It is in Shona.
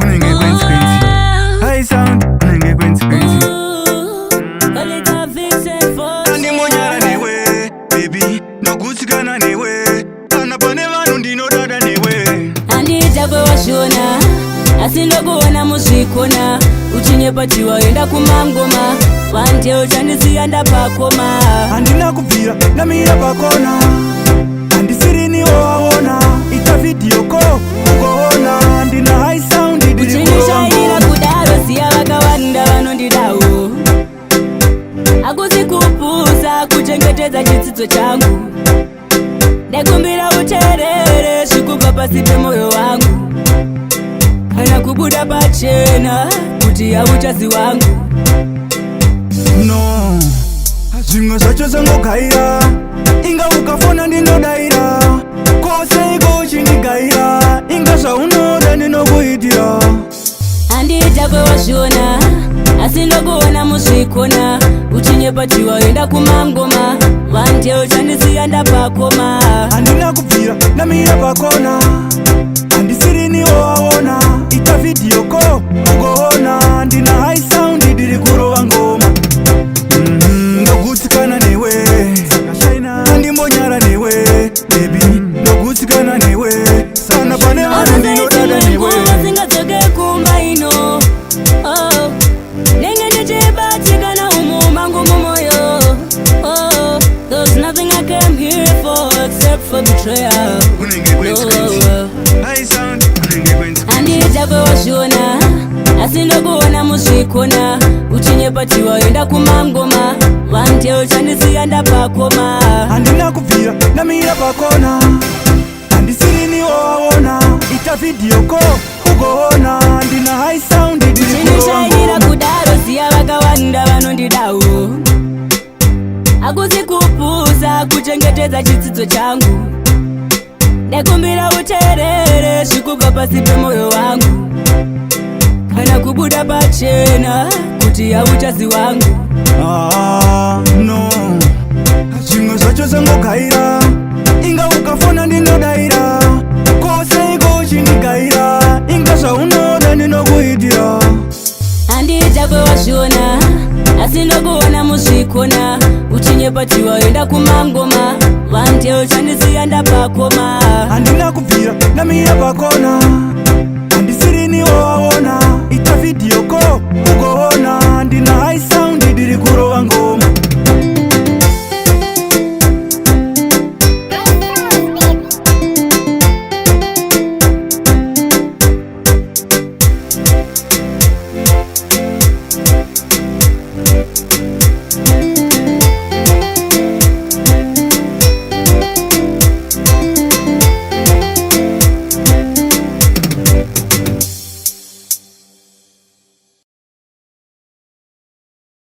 unenge kwenzi Hysound, unenge kwenzi Andi monyara newe, baby, nogutsikana newe. Kana pane vanhu ndinodada newe. Andita kwewashona, asi ndokuona muzvikona. Uchinyepa chiwaenda kumangoma, wante uchandisiya ndapakoma. Handina kubvira ndamira pakona, handisiriniwo waona. Ita video call ugoona, ndina Hysound ndiri kuchinishaira kudaro siya vakawanda vanondidawo. Akusi kupusa kuchengetedza chidzidzo changu, ndakumbira uteerere zvikubva pasi pemoyo wangu. Kana kubuda pachena kuti hauchazi wangu. No, zvimwe zvacho zangogaira, inga ukafona ndinodaira. Kose iko uchindigaira, inga zvaunoda ndinokuitira. Handita kwewazviona, asi ndokuona muzvikona. Uchinyepa chiwaenda kumangoma, wante uchandisiya ndapakoma. Handina kubvira ndamira pakona, handisiriniwo waona. Ita video call ugoona, ndina Hysound ndiri kurova ngoma. Ndogutsikana newe, handimbonyara newe, baby, ndogutsikana newe. Sana pane vanhu ndinodada newe. Singadzoke kumba ino, oh. Nenge ndichibatikana umu mangu mumoyo, oh. There's nothing I came here for except for betrayal. Unenge kwenzi Hysound, unenge kwenzi. Handita kwewazviona, asi ndokuona muzvikona. Uchinyepa chiwaenda kumangoma, wante uchandisiya ndapakoma. Handina kubvira ndamira pakona, handisiriniwo waona. Ita video call ugoona, ndina Hysound ndiri kurova chinishaira ngoma. kudaro siya vakawanda vanondidawo. Akusi kupusa kuchengetedza chidzidzo changu, ndakumbira uteerere zvikubva pasi pemoyo wangu. Kana kubuda pachena kuti hauchazi wangu. No, zvimwe zvacho zangogaira, inga ukafona ndinodaira. Kose iko uchindigaira, inga zvaunoda ndinokuitira. Handita kwewazviona, asi ndokuona muzvikona. Uchinyepa chiwaenda kumangoma, wante uchandisiya ndapakoma. Handina kubvira ndamira pakona,